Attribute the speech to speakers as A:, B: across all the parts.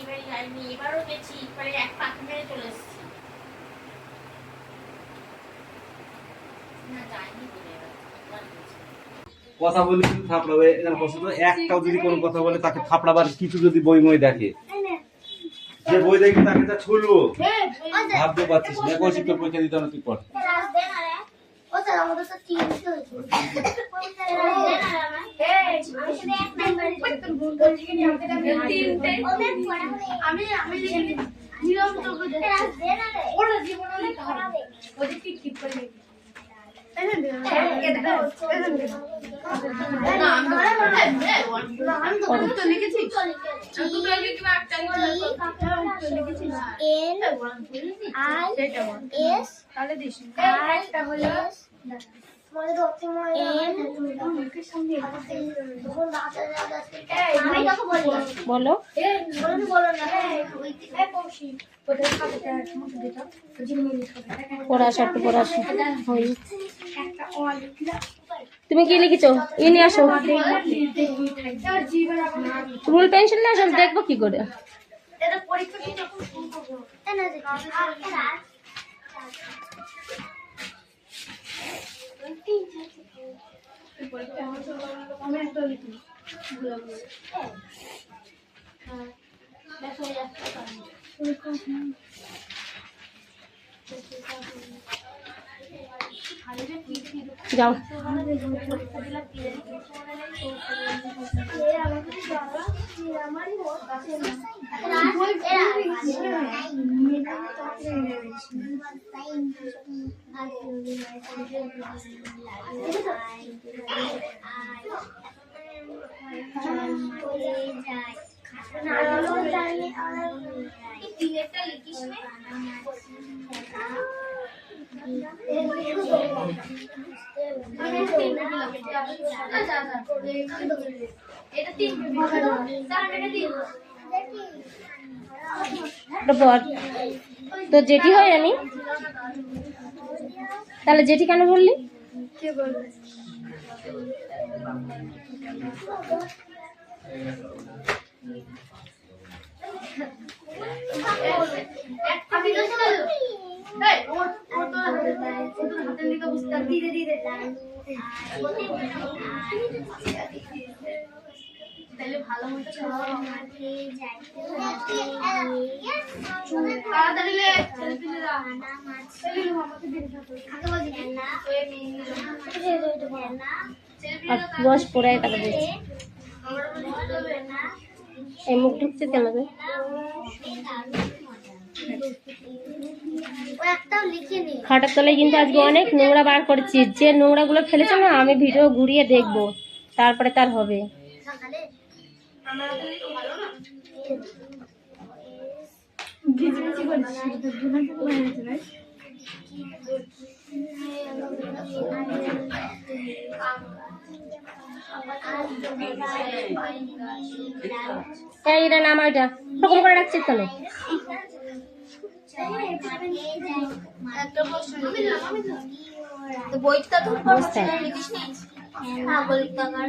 A: এবারে যাইনি, এবারও গেছি, এবারে এক পাখি মেরে চলে এসেছি। না যাইনি বলে
B: কথা বলে কিন্তু থাপড়াবে, এখানে প্রশ্ন একটাও যদি কোনো কথা বলে তাকে থাপড়াবার কিছু যদি বই মই দেখে, যে বই দেখে তাকে যা ছুলবো ভাবতে পারছিস না। কৌশিক তোর পরীক্ষা দিতে হবে, তুই পড়।
C: বলো পড়াশো একটু পড়াশো। তুমি কি লিখেছো? ই নিয়ে আসো, রুল পেন্সিল নিয়ে আসো, দেখবো কি করে। যাও তো জেঠি হয় আমি, তাহলে জেঠি কেন বললি? বস পরে টাকা দিচ্ছি, এই মুখ ঢুকছে কেন? খাটার তলায় কিন্তু আজকে অনেক নোংরা বার করেছি, যে নোংরা গুলো ফেলেছে না আমি ভিডিও ঘুরিয়ে দেখবো, তারপরে তার হবে। এইটা নাম, ওইটা ওরকম করে রাখছিস কেন?
A: বইটা তো লিখিস নি? হ্যাঁ বইটা আমার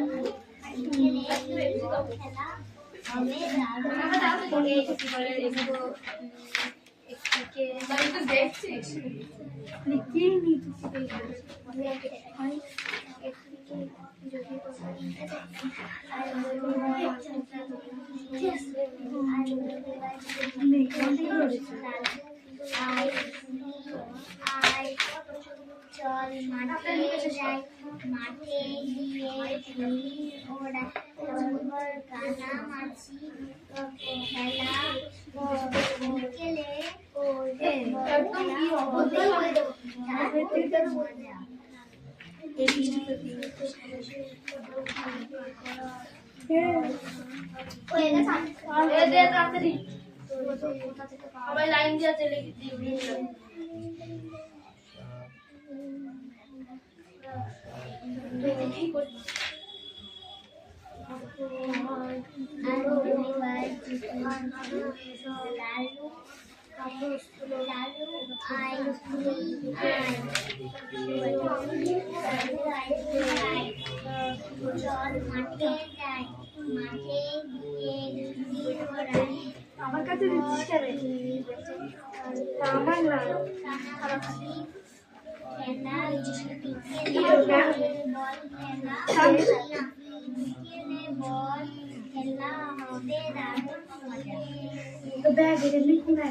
A: চল মাঠে যাই, মাঠে গিয়ে ওরা কানা মাছি খেলা বিকেলে সবাই লাইন দিয়ে চলে মাঠে যাই, মাঠে গিয়ে আমার কাছে দিচ্ছিস কেন? আমার না ব্যাগ এটা লিখে না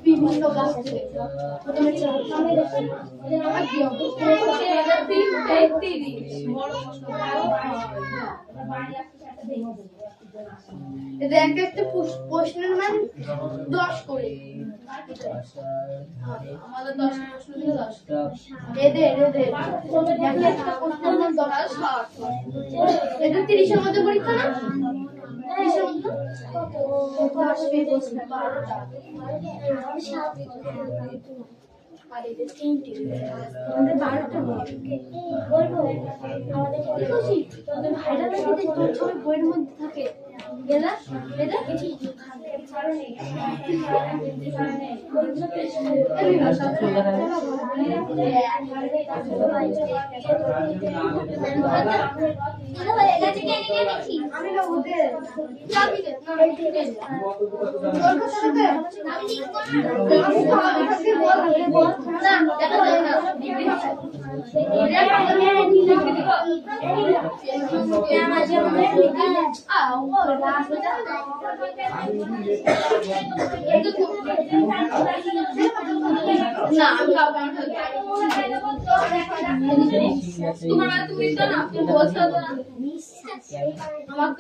A: বিভিন্ন গাছ থেকে এদের এক একটা প্রশ্নের মান 10 করে আমাদের 10 প্রশ্ন দিলে 10 এদের একটা প্রশ্নের মান 10 এদের 30 এর মধ্যে পরীক্ষা না 30 এর মধ্যে কত আসবে 12টা আর এদের 3টি আমাদের 12টা বলবো আমাদের খুশি তোদের ভাইরা নাকি সব বইয়ের মধ্যে থাকে গেলা এটা ঠিক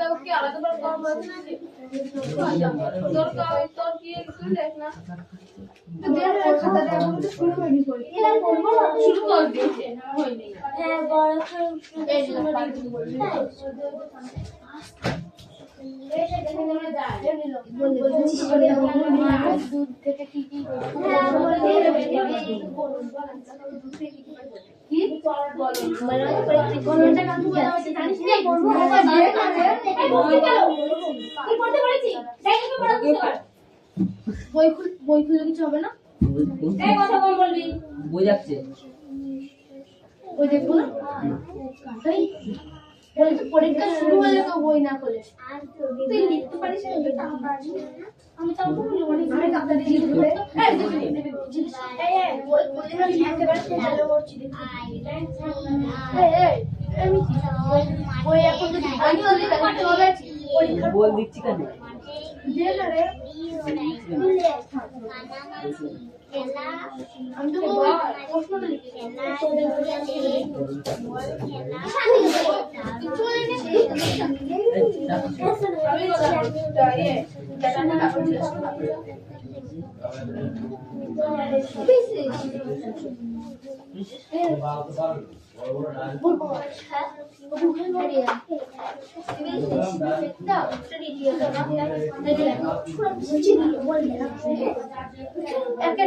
A: আমাকে আলাদা করে কম বলছে না তোর কি একটু দেখ না শুরু করে দিয়েছে হ্যাঁ বড় দুধ থেকে কি কি বই খুলে কিছু হবে না
D: বই যাচ্ছে
A: ওই দেখবো না পরীক্ষা শুরু হলে তো বই না খোলে তুই লিখতে পারিস আমি তাও তো বলি আমি কাপড়ে দিয়ে দিতে বই খুলে না একেবারে ভালো করছি বই এখন যদি আমি হলে করতে হবে পরীক্ষা
D: বল দিচ্ছি কেন
A: দে না রে আমি তো প্রশ্নটা লিখি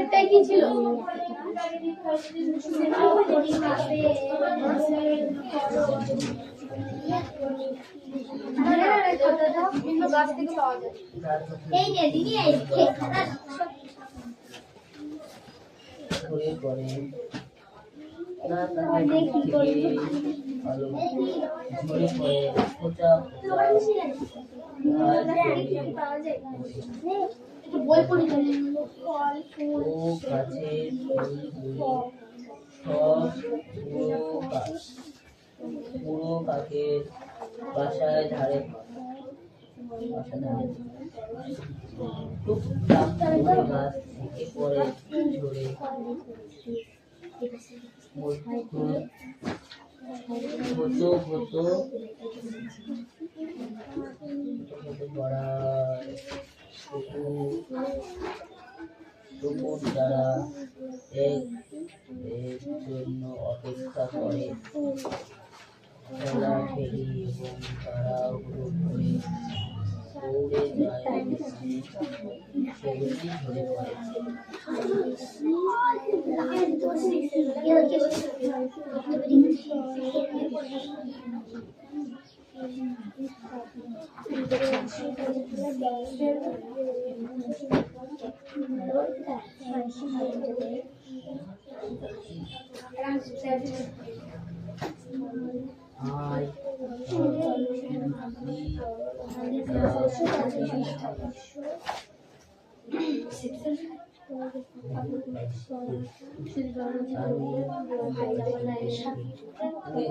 A: একটাই কি ছিল বিভিন্ন গাছ থেকে পাওয়া যায় এই নে দিদি বই পড়ি
D: গাছের ফুলগুলি সব পুরো কাকের বাসায় ধারে টুকটাক করে গাছ থেকে পড়ে ঝরে হতো গড়ায় টুকুর যারা এর জন্য অপেক্ষা করে খেলা খেলি এবং তাড়াহুড়ো করে দৌড়ে যায় যেখানে সেগুলি ঝরে পড়ে।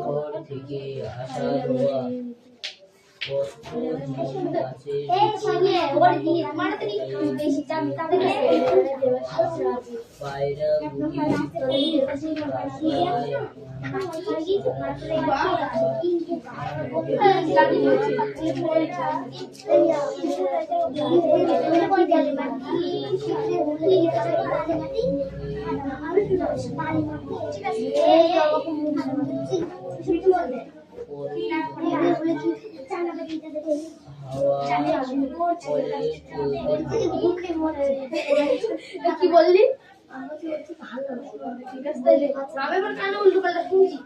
D: ঘর থেকে আসা ধোয়া
A: কি বললি? ঠিক আছে তাহলে আমি এবার কানে উল্টো পাল্টা শুনছি।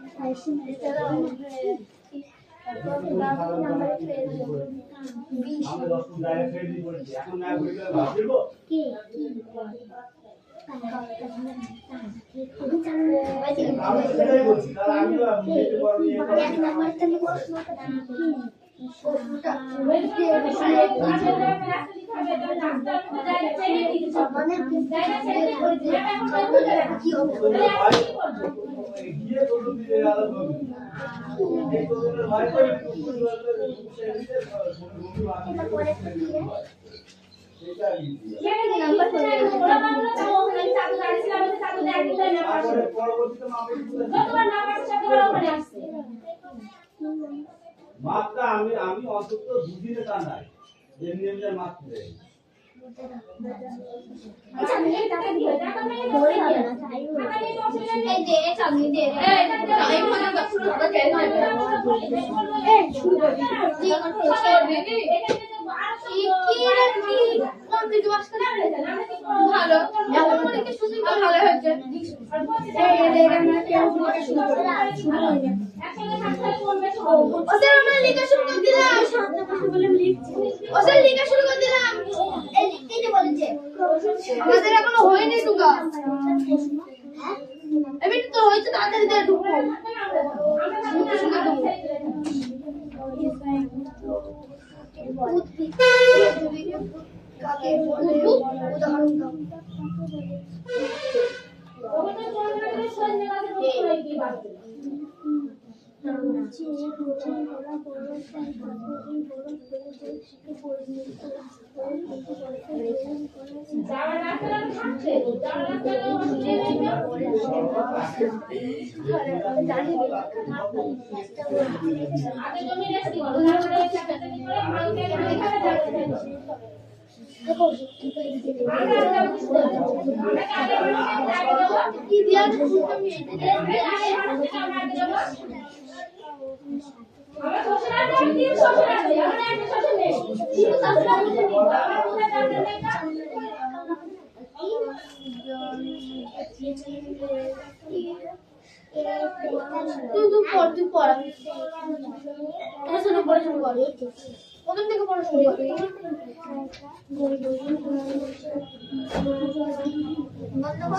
B: মাত্রা আমি অন্তত দুদিনে তা নাই এমনি এমনি মাত্রা
A: ভালো ভালো হয়েছে। আমরা লেখা শুরু করে দিলাম। লেখা শুরু করে দিলাম। আমাদের এখনো হয়নি টুকা। এমনি তো হয়েছে, তাড়াতাড়ি দিয়ে ঢুকবো। উদাহরণ দাও।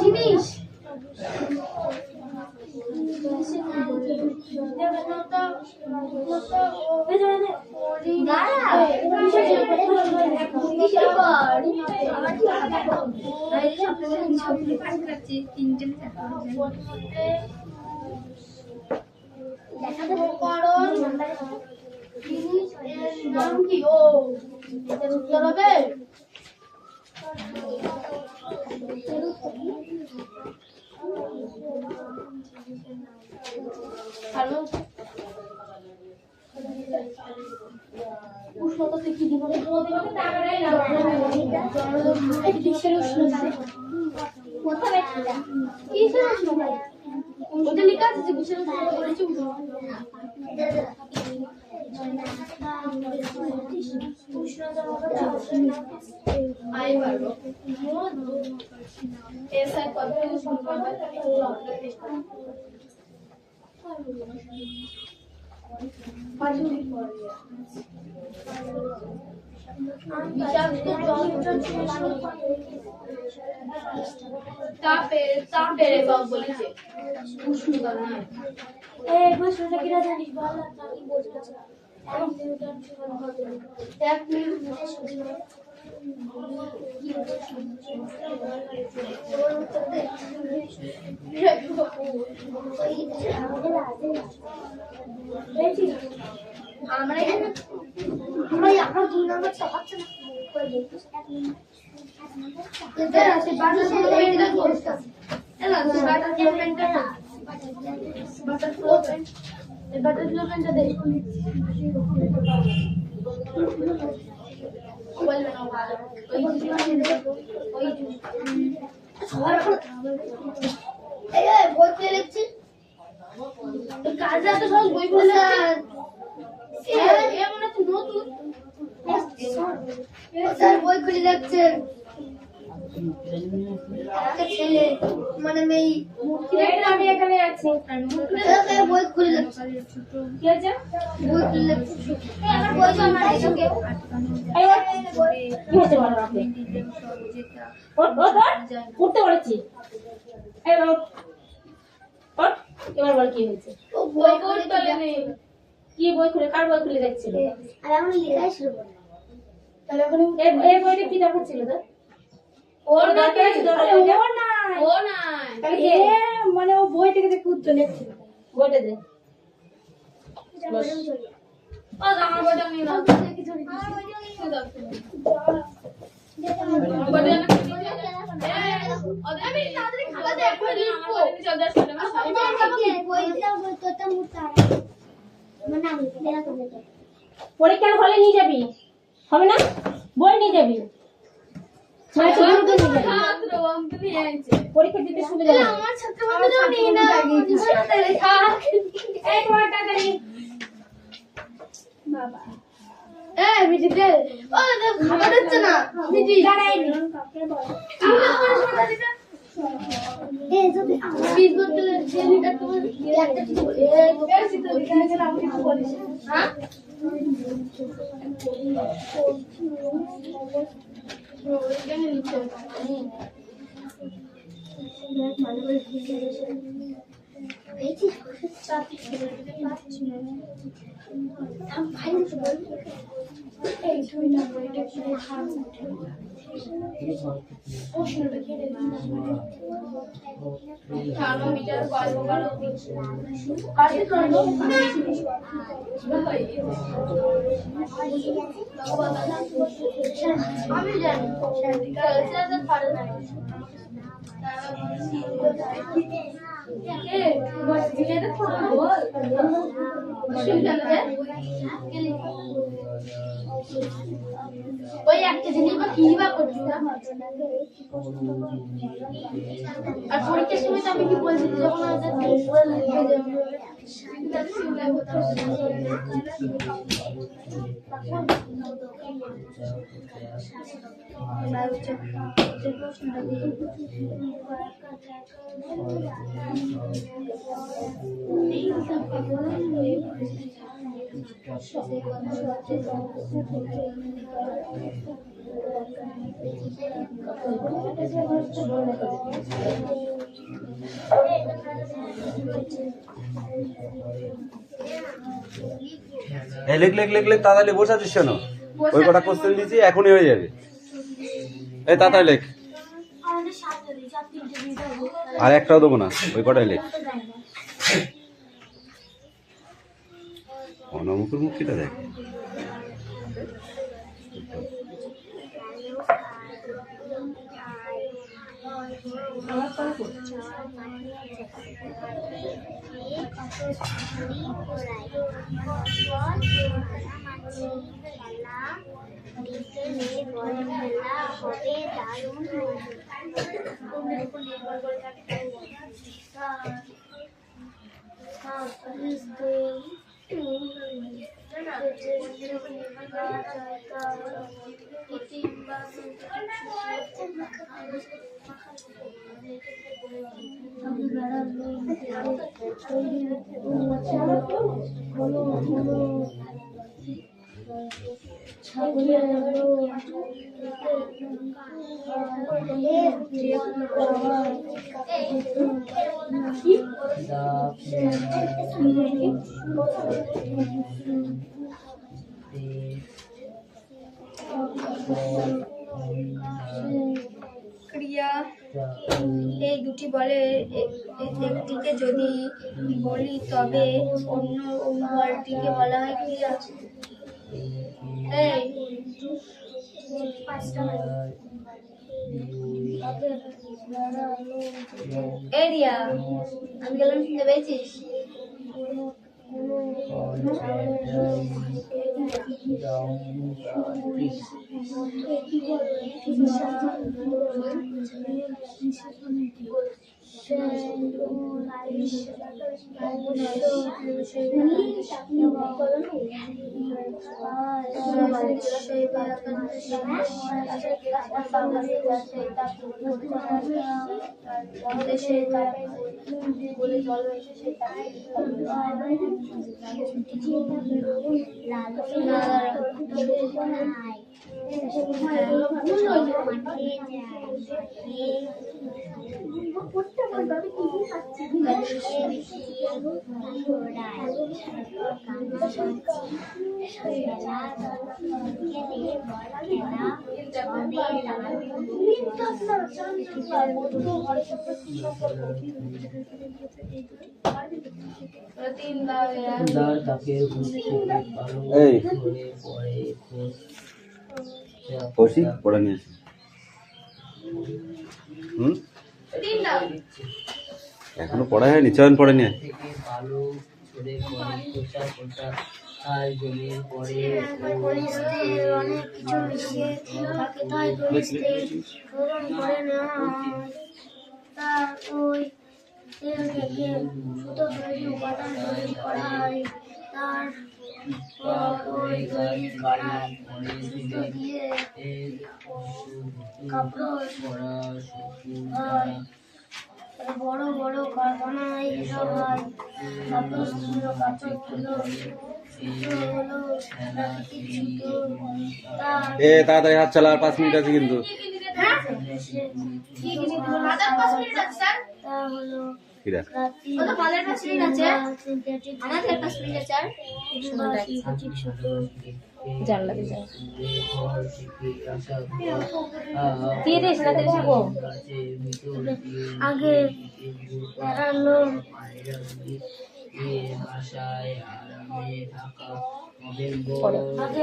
A: জিনিস নাম কি ও উত্তর হবে হ্যালো উষ্ণতাতে কি দিব কিসের উষ্ণতা ওটা লেখা আছে যে কিসের উষ্ণতা বলেছি আই পারবো এসআই কত তাপের বাপ বলেছে উষ্ণতা না এই প্রশ্নটা কিরা জানিস বল না কি বলছিস এক মিনিট আমরা আপনার 2 নাম্বার চাপাচ্ছে না এটা আছে বাটার ফ্লোর কোর্সটা এলা বাটার ফ্লোর পেনটা বাটার ফ্লোর পেন এই বাটার ফ্লোর পেনটা দে বলবে না ভালো ওই এই বই খুলে লিখছি কাজে এত সহজ বই খুলে এ মনে তো নতুন স্যার বই খুলে যাচ্ছে একটা ছেলে মানে মেয়ে
C: আমি এখানে আছি
A: বই খুলে যাচ্ছে
C: কি হয়েছে
A: বই খুলে যাচ্ছে আমার বই তো আমার সঙ্গে
C: কি হয়েছে বলো আপনি উঠতে বলেছি এবার বল কি হয়েছে
A: ও বই খুলে নেই
C: কি বই খুলে কার বই খুলে দেখছিল
A: আর আমার লেখাই ছিল তাহলে এখন
C: এই বইটা কি দরকার ছিল তো ওর না ও না তাহলে এ মানে ও বইটাকে দেখে উত্তর লিখছিল বইটা দে ও আমার বইটা নিয়ে নাও কিছু আমি তাড়াতাড়ি খাবার দে এখন লিখবো পরীক্ষার হলে নিয়ে যাবি হবে না বই নিয়ে যাবি পরীক্ষা দিতে সুবিধা হবে
A: আমার ছাত্র বন্ধুরাও নিয়ে না লেখা
C: এই তোমার তাড়াতাড়ি
A: বাবা এই মিটি দে ও খাবার হচ্ছে না মিটি
C: দাঁড়াইনি
A: এই যদি ফিস করতে জেনিটা তোমার একটা কি বলে এই বেশি তো লিখে গেল আমি কিছু বলিস হ্যাঁ ওইখানে নিচে এই দুই নম্বর এটা কি প্রশ্নটা কেটে থার্মোমিটার গল্প করো কাছে করো আমি জানি কালচার পারে না এ বস দিলে তো বল ওই একটা জিনিস বা কি বা করছো আর পরীক্ষার সময় তো আমি কি বলছি যখন আমাদের পুরো লিখে যাবে
B: এই লেখ লেখ লেখ লেখ, তাড়াতাড়ি বসে আছিস কেন? ওই কটা কোশ্চেন দিয়েছি, এখনই হয়ে যাবে। এই তাড়াতাড়ি লেখ, আর একটাও দেবো না, ওই কটাই লেখ। অনামুখের মুখিটা দেখ।
A: ক্রিয়া এই দুটি বলে একটিকে যদি বলি তবে অন্য বলটিকে বলা হয় ক্রিয়া। এই রিয়া, আমি গেলাম, শুনতে পেয়েছিস? কৌশিক পড়ে নিয়েছি। এখনো পড়া হয়নি, চয়ন পড়ে নিয়ে
C: অনেক কিছু মিশিয়ে তাকে তাই পূরণ করে নেওয়া হয়। তার ওই তেল থেকে সুতো তৈরি উপাদান তৈরি করা হয়। তারপর ওই তৈরি করা সুতো দিয়ে কাপড় হয়। বড় বড় কারখানায় এসব হয়। কাপড়গুলো
B: তাড়াতাড়ি হাত চালা, আর 5 মিনিট আছে কিন্তু।
C: আগে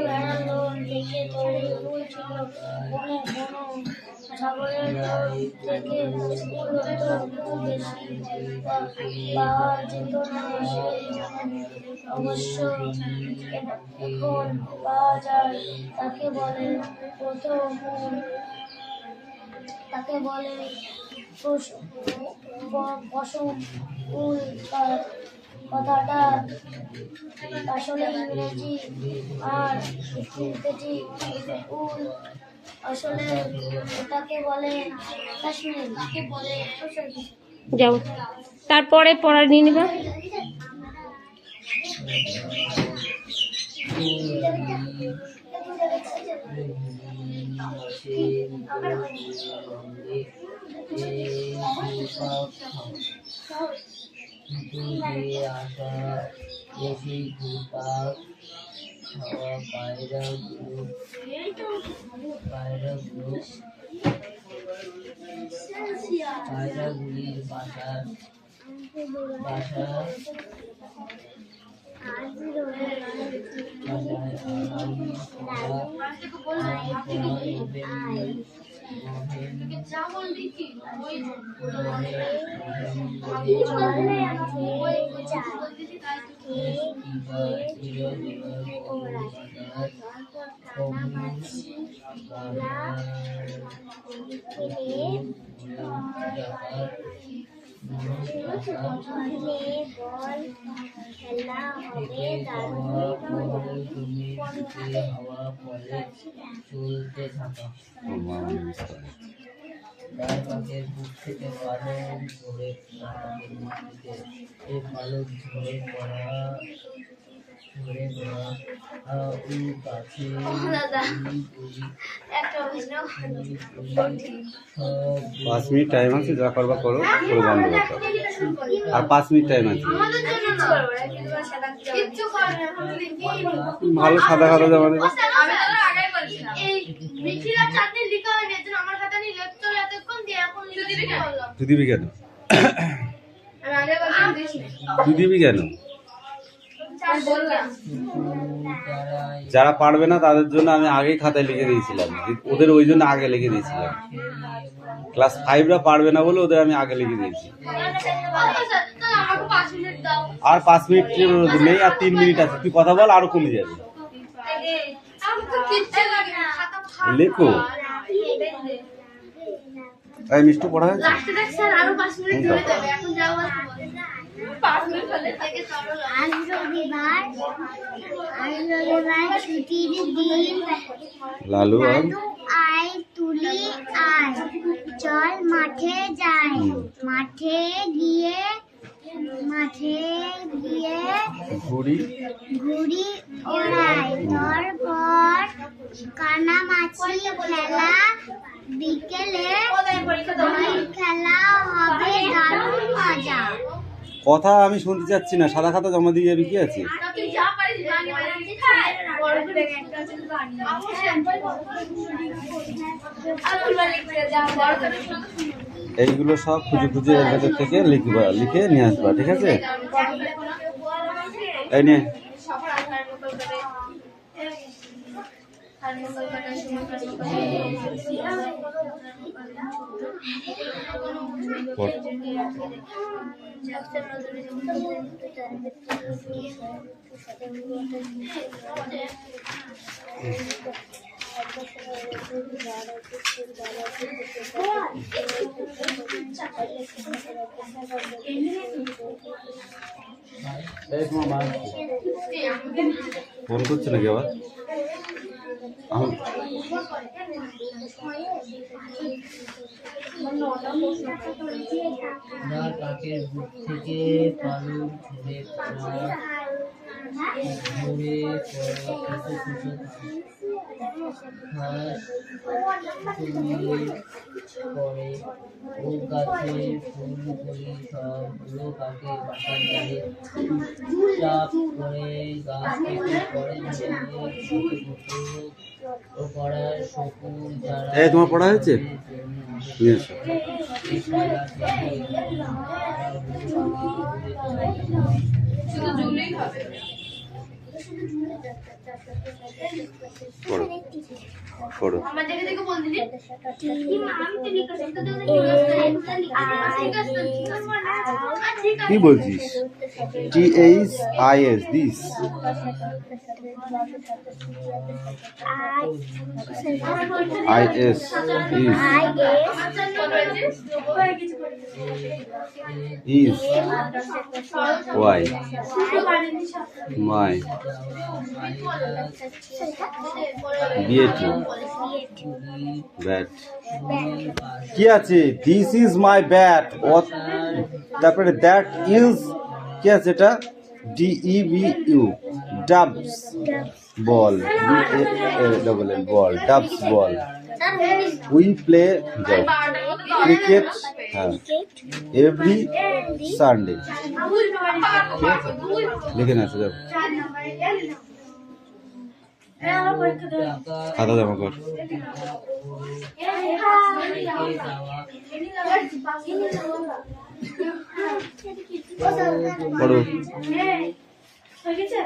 C: বেড়ানো দেখে তৈরি ছিল অনেক বড় ছাগলের থেকে বেশি পাওয়া যেত না। অবশ্য এখন পাওয়া যায়। তাকে বলে পশম উল। কথাটা আসলে ইংরেজি আর সিনথেটিক উল। আসলে এটাকে বলে কাশ্মীর।
E: যাও, তারপরে পড়া নিয়ে নিবা।
D: আসা এসে ঘুরপাক খাওয়া পায়রাগুলির বাসায় চলতে থাকা তার পাখির বুক থেকে পালক ঝরে পালক ঝরে পড়া গাছে
B: 5 মিনিট টাইম আছে, যা করবা করো, পুরো বন্ধ করতে হবে। আর 5 মিনিট টাইম আছে। ভালো সাদা খাতা জমা দেবে। তুই দিবি কেন? তুই দিবি কেন? যারা পারবে না তাদের জন্য আমি আগেই খাতায় লিখে দিয়েছিলাম, ওদের ওই জন্য আগে লিখে দিয়েছিলাম। ক্লাস 5রা পারবে না বলে ওদের আমি আগে লিখে দিয়েছি। আর 5 মিনিট নেই, আর 3 মিনিট আছে। তুই কথা বল, আরো কমে যাবে। লেখো। এই মিষ্টি পড়া হয়েছে?
C: আজ রবিবার ছুটির দিন।
B: লালু
C: আয় তুলি আয়, চল মাঠে যাই। মাঠে গিয়ে
B: ঘুড়ি
C: ওড়াই। তারপর কানামাছি খেলা, বিকেলে খেলা হবে, দারুণ মজা।
B: কথা আমি শুনতে চাচ্ছি না, সাদা খাতা জমা দিয়ে যাবি। কি আছে? এইগুলো সব খুঁজে খুঁজে এর ভেতর থেকে লিখে নিয়ে আসবা, ঠিক আছে? এই নিয়ে ফোন করছে নাকি আবার?
D: কাকের বুক থেকে পালক ঝরে ঘাস পরে ও গাছে ফুলগুলি সবগুলো কাকে বাসার গায়ে চাপ করে গাছ থেকে পরে পড়ার শকুন যারা।
B: এই তোমার পড়া হয়েছে? পড়ো। কি বলছিস? THIS this. IS is why my BAT bat কি আছে? This is my bat। তারপরে that is কি আছে? এটা DEBU dubs ball, BALL ball, dubs ball. We play cricket, হ্যাঁ, এভরি সানডে। ঠিক আছে, লিখে নিয়েছে, যাও খাতা জমা কর। পড়ো।
C: হয়ে গেছে?